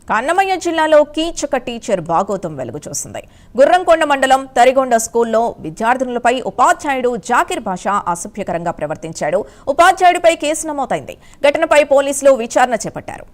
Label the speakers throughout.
Speaker 1: అన్నమయ్య జిల్లాలో కీచక టీచర్ బాగోతం వెలుగు చూసింది. గుర్రంకొండ మండలం తరిగొండ స్కూల్లో విద్యార్థినులపై ఉపాధ్యాయుడు జాకిర్ బాషా అసభ్యకరంగా ప్రవర్తించాడు. ఉపాధ్యాయుడిపై కేసు నమోదైంది. ఘటనపై పోలీసులు విచారణ చేపట్టారు.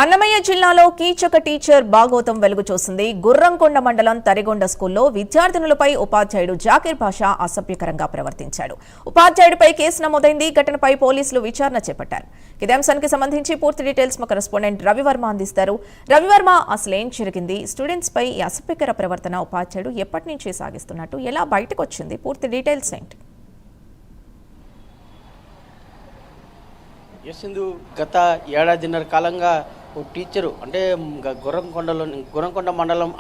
Speaker 1: అన్నమయ్య జిల్లాలో కీచక టీచర్ బాగోతం వెలుగు చూసింది. గుర్రంకొండ మండలం తరిగొండ స్కూల్లో విద్యార్థినులపై ఉపాధ్యాయుడు జాకిర్ బాషా అసభ్యకరంగా ప్రవర్తించాడు. ఉపాధ్యాయుడిపై కేసు నమోదైంది. ఘటనపై పోలీసులు విచారణ చేపట్టారు. ఇదే అంశానికి సంబంధించి పూర్తి డీటెయిల్స్ మా కరెస్పాండెంట్ రవివర్మ అందిస్తారు. రవివర్మ, అసలేం జరిగింది? స్టూడెంట్స్ పై ఈ అసభ్యకర ప్రవర్తన ఉపాధ్యాయుడు ఎప్పటి నుంచి సాగిస్తున్నట్టు, ఎలా బయటకు వచ్చింది? పూర్తి డీటెయిల్స్ ఏంటి?
Speaker 2: గత ఏడాదిన్నర కాలంగా ఓ టీచరు అంటే గుర్రంకొండ మండలం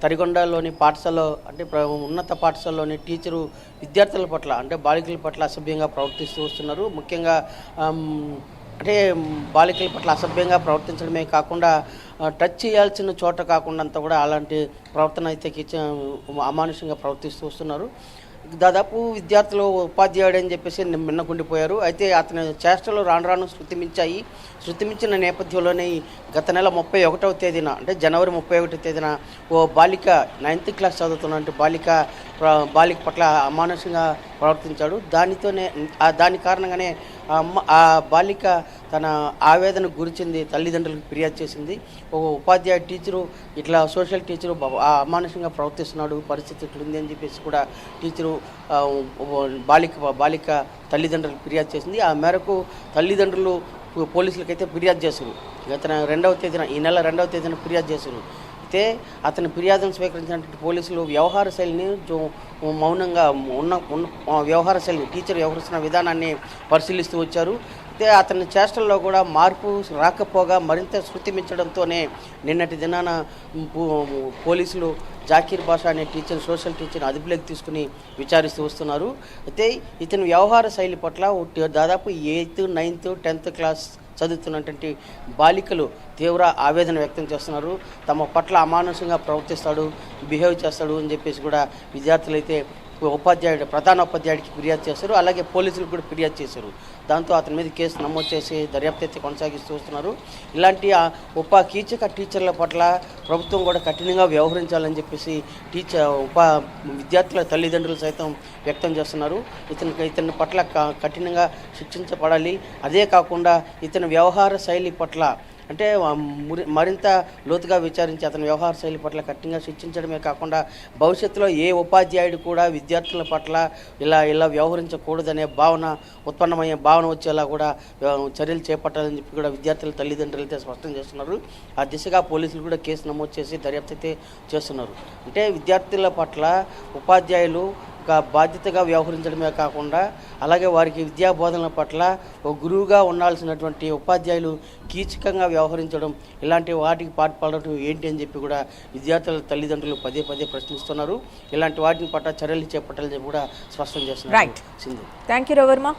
Speaker 2: తరిగొండలోని పాఠశాలలో అంటే ఉన్నత పాఠశాలలోని టీచరు విద్యార్థుల పట్ల అంటే బాలికల పట్ల అసభ్యంగా ప్రవర్తిస్తూ వస్తున్నారు. ముఖ్యంగా అంటే బాలికల పట్ల అసభ్యంగా ప్రవర్తించడమే కాకుండా టచ్ చేయాల్సిన చోట కాకుండా అంతా కూడా అలాంటి ప్రవర్తన అయితే అమానుషంగా ప్రవర్తిస్తూ వస్తున్నారు. దాదాపు విద్యార్థులు ఉపాధ్యాయుడు అని చెప్పేసి మిన్నకుండిపోయారు. అయితే అతని చేష్టలు రాను శృతిమించిన నేపథ్యంలోనే గత నెల 31వ తేదీన అంటే జనవరి 31వ తేదీన ఓ బాలిక 9th క్లాస్ చదువుతున్నట్టు బాలిక పట్ల అమానుషంగా ప్రవర్తించాడు. దాని కారణంగానే ఆ బాలిక తన ఆవేదన గురించింది తల్లిదండ్రులకు ఫిర్యాదు చేసింది. ఒక ఉపాధ్యాయ టీచరు ఇట్లా సోషల్ టీచరు అమానుషంగా ప్రవర్తిస్తున్నాడు, పరిస్థితి ఇట్లుంది అని చెప్పేసి కూడా టీచరు బాలిక తల్లిదండ్రులకు ఫిర్యాదు చేసింది. ఆ మేరకు తల్లిదండ్రులు పోలీసులకైతే ఫిర్యాదు చేశారు. ఈ నెల 2వ తేదీన ఫిర్యాదు చేశారు. అయితే అతని ఫిర్యాదును స్వీకరించినటువంటి పోలీసులు వ్యవహార శైలిని మౌనంగా వ్యవహార శైలిని టీచర్ వ్యవహరిస్తున్న విధానాన్ని పరిశీలిస్తూ వచ్చారు. అయితే అతని చేష్టల్లో కూడా మార్పు రాకపోగా మరింత శృతిమించడంతోనే నిన్నటి దినాన పోలీసులు జాకిర్ బాషా అనే సోషల్ టీచర్ అదుపులోకి తీసుకుని విచారిస్తూ వస్తున్నారు. అయితే ఇతని వ్యవహార శైలి పట్ల దాదాపు 8th, 9th, 10th క్లాస్ చదువుతున్నటువంటి బాలికలు తీవ్ర ఆవేదన వ్యక్తం చేస్తున్నారు. తమ పట్ల అమానుషంగా బిహేవ్ చేస్తాడు అని చెప్పేసి కూడా విద్యార్థులు అయితే ప్రధాన ఉపాధ్యాయుడికి ఫిర్యాదు చేశారు. అలాగే పోలీసులకు కూడా ఫిర్యాదు చేశారు. దాంతో అతని మీద కేసు నమోదు చేసి దర్యాప్తు అయితే కొనసాగిస్తూ వస్తున్నారు. ఇలాంటి కీచక టీచర్ల పట్ల ప్రభుత్వం కూడా కఠినంగా వ్యవహరించాలని చెప్పేసి విద్యార్థుల తల్లిదండ్రులు సైతం వ్యక్తం చేస్తున్నారు. ఇతని పట్ల కఠినంగా శిక్షించబడాలి. అదే కాకుండా ఇతని వ్యవహార శైలి పట్ల అంటే మరింత లోతుగా విచారించి అతని వ్యవహార శైలి పట్ల కఠినంగా శిక్షించడమే కాకుండా భవిష్యత్తులో ఏ ఉపాధ్యాయుడు కూడా విద్యార్థుల పట్ల ఇలా వ్యవహరించకూడదనే ఉత్పన్నమయ్యే భావన వచ్చేలా కూడా చర్యలు చేపట్టాలని చెప్పి కూడా విద్యార్థుల తల్లిదండ్రులు అయితే స్పష్టం చేస్తున్నారు. ఆ దిశగా పోలీసులు కూడా కేసు నమోదు చేసి దర్యాప్తు అయితే చేస్తున్నారు. అంటే విద్యార్థుల పట్ల ఉపాధ్యాయులు బాధ్యతగా వ్యవహరించడమే కాకుండా అలాగే వారికి విద్యా బోధనల పట్ల ఒక గురువుగా ఉండాల్సినటువంటి ఉపాధ్యాయులు కీచకంగా వ్యవహరించడం, ఇలాంటి వాటికి పాల్పడటం ఏంటి అని చెప్పి కూడా విద్యార్థుల తల్లిదండ్రులు పదే ప్రశ్నిస్తున్నారు. ఇలాంటి వాటిని పట్ల చర్యలు చేపట్టాలని చెప్పి కూడా స్పష్టం చేస్తున్నారు.
Speaker 1: Thank you Ravi Varma.